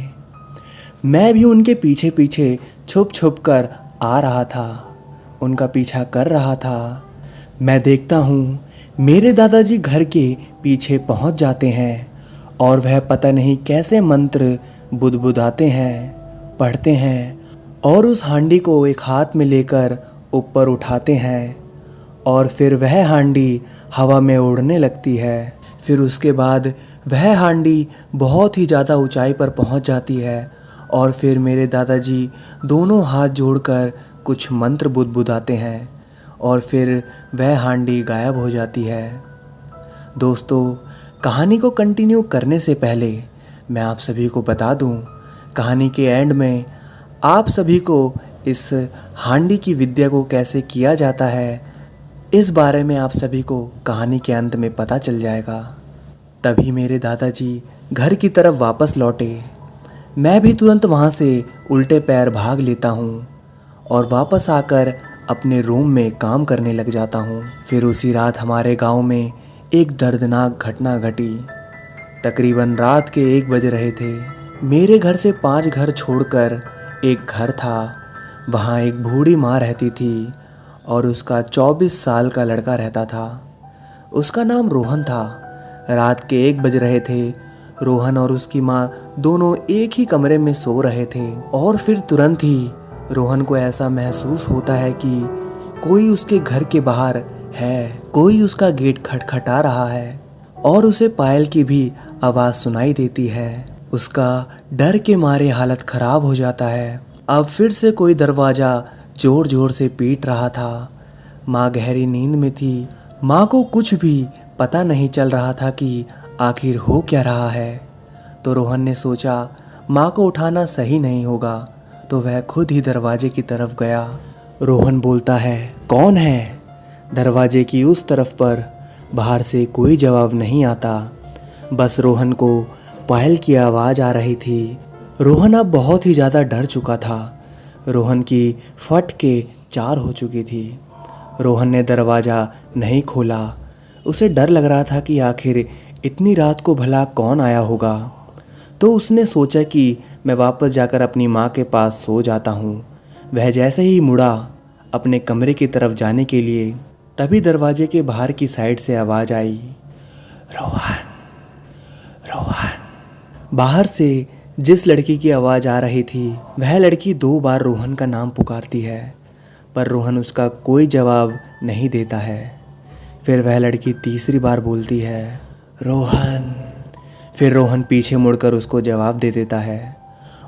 मैं भी उनके पीछे पीछे छुप छुप कर आ रहा था, उनका पीछा कर रहा था। मैं देखता हूँ मेरे दादाजी घर के पीछे पहुँच जाते हैं और वह पता नहीं कैसे मंत्र बुदबुदाते हैं, पढ़ते हैं और उस हांडी को एक हाथ में लेकर ऊपर उठाते हैं और फिर वह हांडी हवा में उड़ने लगती है। फिर उसके बाद वह हांडी बहुत ही ज़्यादा ऊंचाई पर पहुंच जाती है और फिर मेरे दादाजी दोनों हाथ जोड़कर कुछ मंत्र बुदबुदाते हैं और फिर वह हांडी गायब हो जाती है। दोस्तों, कहानी को कंटिन्यू करने से पहले मैं आप सभी को बता दूं, कहानी के एंड में आप सभी को इस हांडी की विद्या को कैसे किया जाता है इस बारे में आप सभी को कहानी के अंत में पता चल जाएगा। तभी मेरे दादाजी घर की तरफ वापस लौटे। मैं भी तुरंत वहाँ से उल्टे पैर भाग लेता हूँ और वापस आकर अपने रूम में काम करने लग जाता हूँ। फिर उसी रात हमारे गांव में एक दर्दनाक घटना घटी। तकरीबन रात के 1 बज रहे थे। मेरे घर से 5 घर छोड़कर एक घर था, वहाँ एक बूढ़ी माँ रहती थी और उसका 24 साल का लड़का रहता था। उसका नाम रोहन था। रात के 1 बज रहे थे। रोहन और उसकी माँ दोनों एक ही कमरे में सो रहे थे और फिर तुरंत ही रोहन को ऐसा महसूस होता है कि कोई उसके घर के बाहर है, कोई उसका गेट खटखटा रहा है और उसे पायल की भी आवाज़ सुनाई देती है। उसका डर के मारे हालत खराब हो जाता है। अब फिर से कोई दरवाज़ा ज़ोर ज़ोर से पीट रहा था। माँ गहरी नींद में थी। माँ को कुछ भी पता नहीं चल रहा था कि आखिर हो क्या रहा है। तो रोहन ने सोचा माँ को उठाना सही नहीं होगा, तो वह खुद ही दरवाजे की तरफ गया। रोहन बोलता है, कौन है? दरवाजे की उस तरफ पर बाहर से कोई जवाब नहीं आता। बस रोहन को पायल की आवाज़ आ रही थी। रोहन अब बहुत ही ज़्यादा डर चुका था। रोहन की फट के 4 हो चुकी थी। रोहन ने दरवाज़ा नहीं खोला। उसे डर लग रहा था कि आखिर इतनी रात को भला कौन आया होगा। तो उसने सोचा कि मैं वापस जाकर अपनी माँ के पास सो जाता हूँ। वह जैसे ही मुड़ा अपने कमरे की तरफ जाने के लिए, तभी दरवाजे के बाहर की साइड से आवाज़ आई, रोहन, रोहन। बाहर से जिस लड़की की आवाज़ आ रही थी, वह लड़की 2 बार रोहन का नाम पुकारती है, पर रोहन उसका कोई जवाब नहीं देता है। फिर वह लड़की तीसरी बार बोलती है, रोहन। फिर रोहन पीछे मुड़कर उसको जवाब दे देता है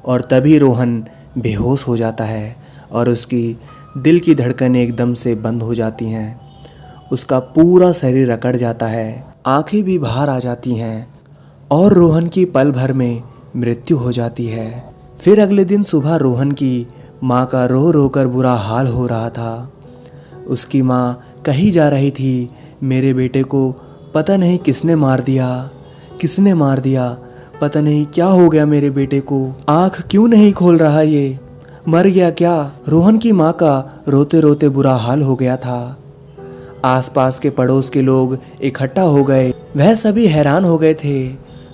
और तभी रोहन बेहोश हो जाता है और उसकी दिल की धड़कनें एकदम से बंद हो जाती हैं। उसका पूरा शरीर अकड़ जाता है, आंखें भी बाहर आ जाती हैं और रोहन की पल भर में मृत्यु हो जाती है। फिर अगले दिन सुबह रोहन की माँ का रो रो कर बुरा हाल हो रहा था। उसकी माँ कही जा रही थी, मेरे बेटे को पता नहीं किसने मार दिया, किसने मार दिया, पता नहीं क्या हो गया मेरे बेटे को, आँख क्यों नहीं खोल रहा, ये मर गया क्या? रोहन की माँ का रोते रोते बुरा हाल हो गया था। आसपास के पड़ोस के लोग इकट्ठा हो गए। वह सभी हैरान हो गए थे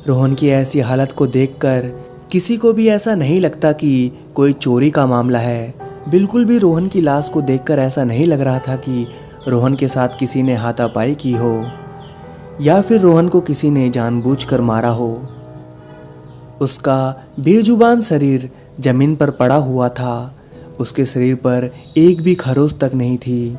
रोहन की ऐसी हालत को देखकर। किसी को भी ऐसा नहीं लगता कि कोई चोरी का मामला है। बिल्कुल भी रोहन की लाश को देखकर ऐसा नहीं लग रहा था कि रोहन के साथ किसी ने हाथापाई की हो या फिर रोहन को किसी ने जानबूझकर मारा हो। उसका बेजुबान शरीर जमीन पर पड़ा हुआ था। उसके शरीर पर एक भी खरोंच तक नहीं थी।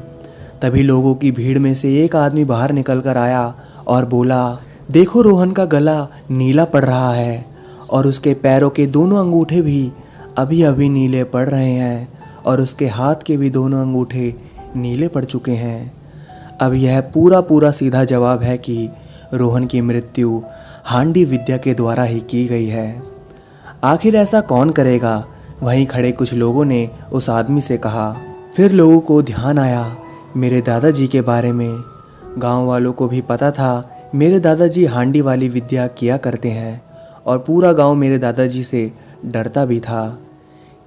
तभी लोगों की भीड़ में से एक आदमी बाहर निकल कर आया और बोला, देखो रोहन का गला नीला पड़ रहा है और उसके पैरों के दोनों अंगूठे भी अभी अभी नीले पड़ रहे हैं और उसके हाथ के भी दोनों अंगूठे नीले पड़ चुके हैं। अब यह पूरा सीधा जवाब है कि रोहन की मृत्यु हांडी विद्या के द्वारा ही की गई है। आखिर ऐसा कौन करेगा? वहीं खड़े कुछ लोगों ने उस आदमी से कहा। फिर लोगों को ध्यान आया मेरे दादाजी के बारे में। गांव वालों को भी पता था मेरे दादाजी हांडी वाली विद्या किया करते हैं और पूरा गांव मेरे दादाजी से डरता भी था।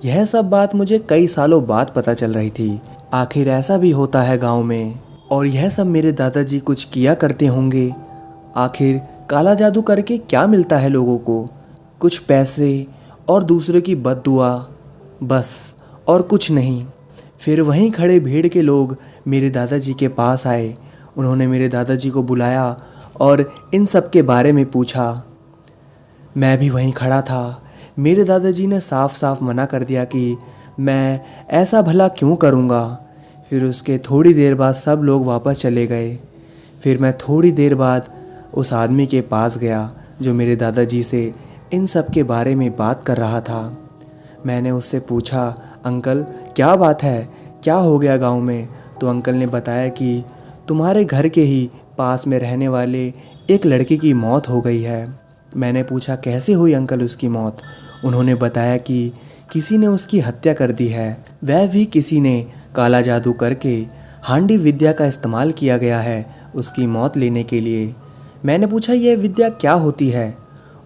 यह सब बात मुझे कई सालों बाद पता चल रही थी। आखिर ऐसा भी होता है गांव में और यह सब मेरे दादाजी कुछ किया करते होंगे। आखिर काला जादू करके क्या मिलता है लोगों को? कुछ पैसे और दूसरे की बद्दुआ, बस और कुछ नहीं। फिर वहीं खड़े भीड़ के लोग मेरे दादाजी के पास आए। उन्होंने मेरे दादाजी को बुलाया और इन सब के बारे में पूछा। मैं भी वहीं खड़ा था। मेरे दादाजी ने साफ साफ मना कर दिया कि मैं ऐसा भला क्यों करूँगा। फिर उसके थोड़ी देर बाद सब लोग वापस चले गए। फिर मैं थोड़ी देर बाद उस आदमी के पास गया जो मेरे दादाजी से इन सब के बारे में बात कर रहा था। मैंने उससे पूछा, अंकल क्या बात है, क्या हो गया गांव में? तो अंकल ने बताया कि तुम्हारे घर के ही पास में रहने वाले एक लड़की की मौत हो गई है। मैंने पूछा, कैसे हुई अंकल उसकी मौत? उन्होंने बताया कि किसी ने उसकी हत्या कर दी है, वह भी किसी ने काला जादू करके हांडी विद्या का इस्तेमाल किया गया है उसकी मौत लेने के लिए। मैंने पूछा, यह विद्या क्या होती है?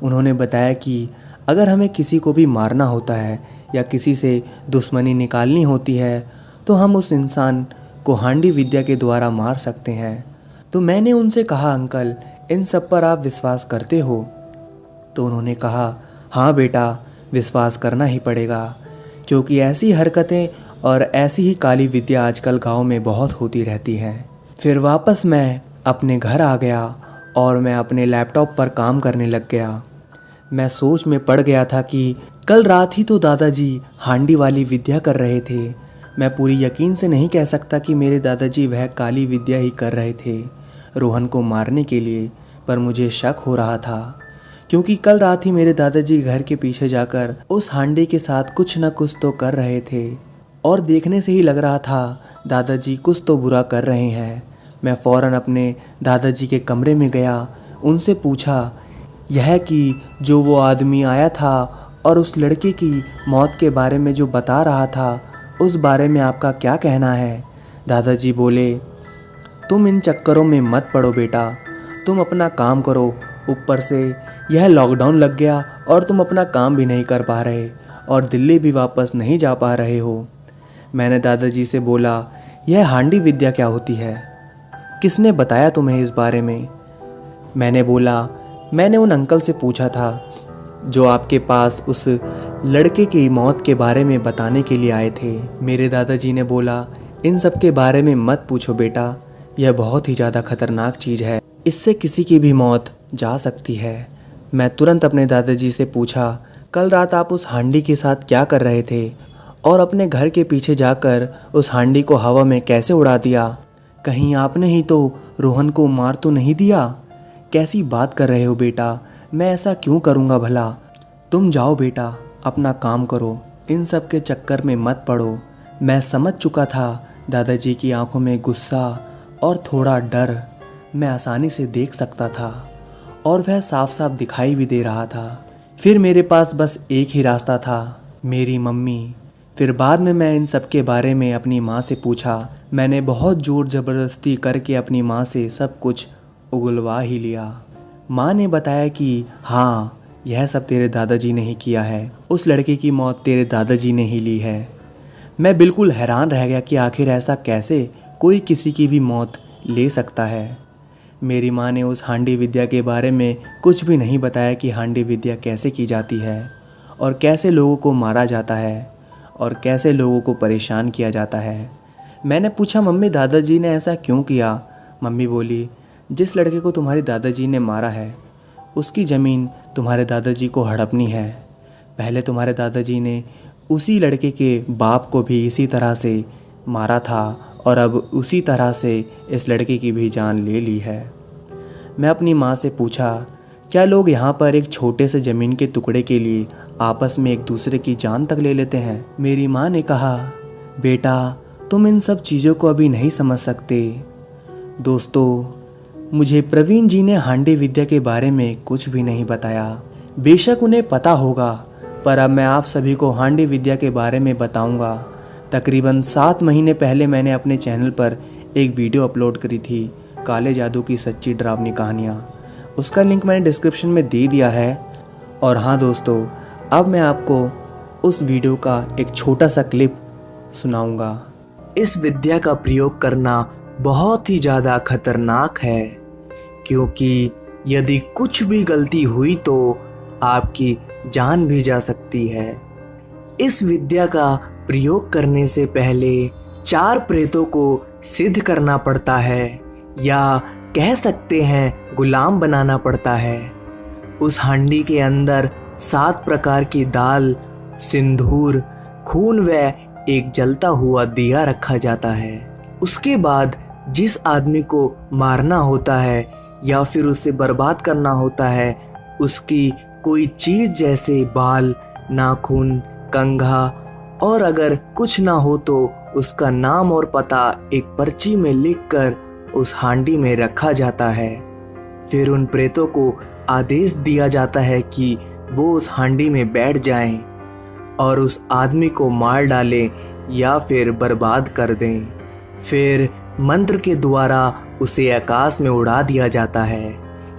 उन्होंने बताया कि अगर हमें किसी को भी मारना होता है या किसी से दुश्मनी निकालनी होती है तो हम उस इंसान को हांडी विद्या के द्वारा मार सकते हैं। तो मैंने उनसे कहा, अंकल इन सब पर आप विश्वास करते हो? तो उन्होंने कहा, हाँ बेटा, विश्वास करना ही पड़ेगा, क्योंकि ऐसी हरकतें और ऐसी ही काली विद्या आजकल गांव में बहुत होती रहती हैं। फिर वापस मैं अपने घर आ गया और मैं अपने लैपटॉप पर काम करने लग गया। मैं सोच में पड़ गया था कि कल रात ही तो दादाजी हांडी वाली विद्या कर रहे थे। मैं पूरी यकीन से नहीं कह सकता कि मेरे दादाजी वह काली विद्या ही कर रहे थे रोहन को मारने के लिए, पर मुझे शक हो रहा था क्योंकि कल रात ही मेरे दादाजी घर के पीछे जाकर उस हांडी के साथ कुछ न कुछ तो कर रहे थे और देखने से ही लग रहा था दादाजी कुछ तो बुरा कर रहे हैं। मैं फ़ौरन अपने दादाजी के कमरे में गया, उनसे पूछा यह कि जो वो आदमी आया था और उस लड़के की मौत के बारे में जो बता रहा था उस बारे में आपका क्या कहना है। दादाजी बोले, तुम इन चक्करों में मत पड़ो बेटा, तुम अपना काम करो। ऊपर से यह लॉकडाउन लग गया और तुम अपना काम भी नहीं कर पा रहे और दिल्ली भी वापस नहीं जा पा रहे हो। मैंने दादाजी से बोला, यह हांडी विद्या क्या होती है? किसने बताया तुम्हें इस बारे में? मैंने बोला, मैंने उन अंकल से पूछा था जो आपके पास उस लड़के की मौत के बारे में बताने के लिए आए थे। मेरे दादाजी ने बोला, इन सब के बारे में मत पूछो बेटा, यह बहुत ही ज़्यादा खतरनाक चीज़ है, इससे किसी की भी मौत जा सकती है। मैं तुरंत अपने दादाजी से पूछा, कल रात आप उस हांडी के साथ क्या कर रहे थे और अपने घर के पीछे जाकर उस हांडी को हवा में कैसे उड़ा दिया? कहीं आपने ही तो रोहन को मार तो नहीं दिया? कैसी बात कर रहे हो बेटा, मैं ऐसा क्यों करूँगा भला? तुम जाओ बेटा, अपना काम करो, इन सब के चक्कर में मत पड़ो। मैं समझ चुका था दादाजी की आंखों में गुस्सा और थोड़ा डर मैं आसानी से देख सकता था और वह साफ साफ दिखाई भी दे रहा था। फिर मेरे पास बस एक ही रास्ता था, मेरी मम्मी। फिर बाद में मैं इन सब के बारे में अपनी माँ से पूछा। मैंने बहुत ज़ोर ज़बरदस्ती करके अपनी माँ से सब कुछ उगलवा ही लिया। माँ ने बताया कि हाँ, यह सब तेरे दादाजी ने ही किया है, उस लड़के की मौत तेरे दादाजी ने ही ली है। मैं बिल्कुल हैरान रह गया कि आखिर ऐसा कैसे कोई किसी की भी मौत ले सकता है। मेरी माँ ने उस हांडी विद्या के बारे में कुछ भी नहीं बताया कि हांडी विद्या कैसे की जाती है और कैसे लोगों को मारा जाता है और कैसे लोगों को परेशान किया जाता है। मैंने पूछा, मम्मी दादाजी ने ऐसा क्यों किया? मम्मी बोली, जिस लड़के को तुम्हारे दादाजी ने मारा है उसकी ज़मीन तुम्हारे दादाजी को हड़पनी है। पहले तुम्हारे दादाजी ने उसी लड़के के बाप को भी इसी तरह से मारा था और अब उसी तरह से इस लड़के की भी जान ले ली है। मैं अपनी माँ से पूछा, क्या लोग यहाँ पर एक छोटे से ज़मीन के टुकड़े के लिए आपस में एक दूसरे की जान तक ले लेते हैं? मेरी माँ ने कहा, बेटा तुम इन सब चीज़ों को अभी नहीं समझ सकते। दोस्तों, मुझे प्रवीण जी ने हांडी विद्या के बारे में कुछ भी नहीं बताया। बेशक उन्हें पता होगा, पर अब मैं आप सभी को हांडी विद्या के बारे में बताऊंगा। तकरीबन 7 महीने पहले मैंने अपने चैनल पर एक वीडियो अपलोड करी थी, काले जादू की सच्ची डरावनी कहानियाँ। उसका लिंक मैंने डिस्क्रिप्शन में दे दिया है। और हाँ दोस्तों, अब मैं आपको उस वीडियो का एक छोटा सा क्लिप सुनाऊंगा। इस विद्या का प्रयोग करना बहुत ही ज़्यादा खतरनाक है, क्योंकि यदि कुछ भी गलती हुई तो आपकी जान भी जा सकती है। इस विद्या का प्रयोग करने से पहले 4 प्रेतों को सिद्ध करना पड़ता है, या कह सकते हैं गुलाम बनाना पड़ता है। उस हांडी के अंदर 7 प्रकार की दाल, सिंदूर, खून व एक जलता हुआ दिया रखा जाता है। उसके बाद जिस आदमी को मारना होता है या फिर उसे बर्बाद करना होता है, उसकी कोई चीज़ जैसे बाल, नाखून, कंघा और अगर कुछ ना हो तो उसका नाम और पता एक पर्ची में लिखकर उस हांडी में रखा जाता है। फिर उन प्रेतों को आदेश दिया जाता है कि वो उस हांडी में बैठ जाएं और उस आदमी को मार डालें या फिर बर्बाद कर दें। फिर मंत्र के द्वारा उसे आकाश में उड़ा दिया जाता है,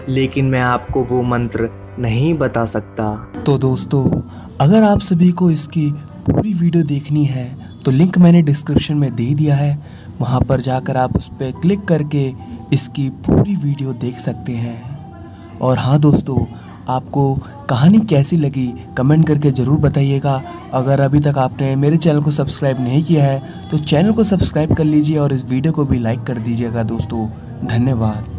लेकिन मैं आपको वो मंत्र नहीं बता सकता। तो दोस्तों, अगर आप सभी को इसकी पूरी वीडियो देखनी है तो लिंक मैंने डिस्क्रिप्शन में दे दिया है, वहाँ पर जाकर आप उस पर क्लिक करके इसकी पूरी वीडियो देख सकते हैं। और हाँ दोस्तों, आपको कहानी कैसी लगी कमेंट करके ज़रूर बताइएगा। अगर अभी तक आपने मेरे चैनल को सब्सक्राइब नहीं किया है तो चैनल को सब्सक्राइब कर लीजिए और इस वीडियो को भी लाइक कर दीजिएगा दोस्तों। धन्यवाद।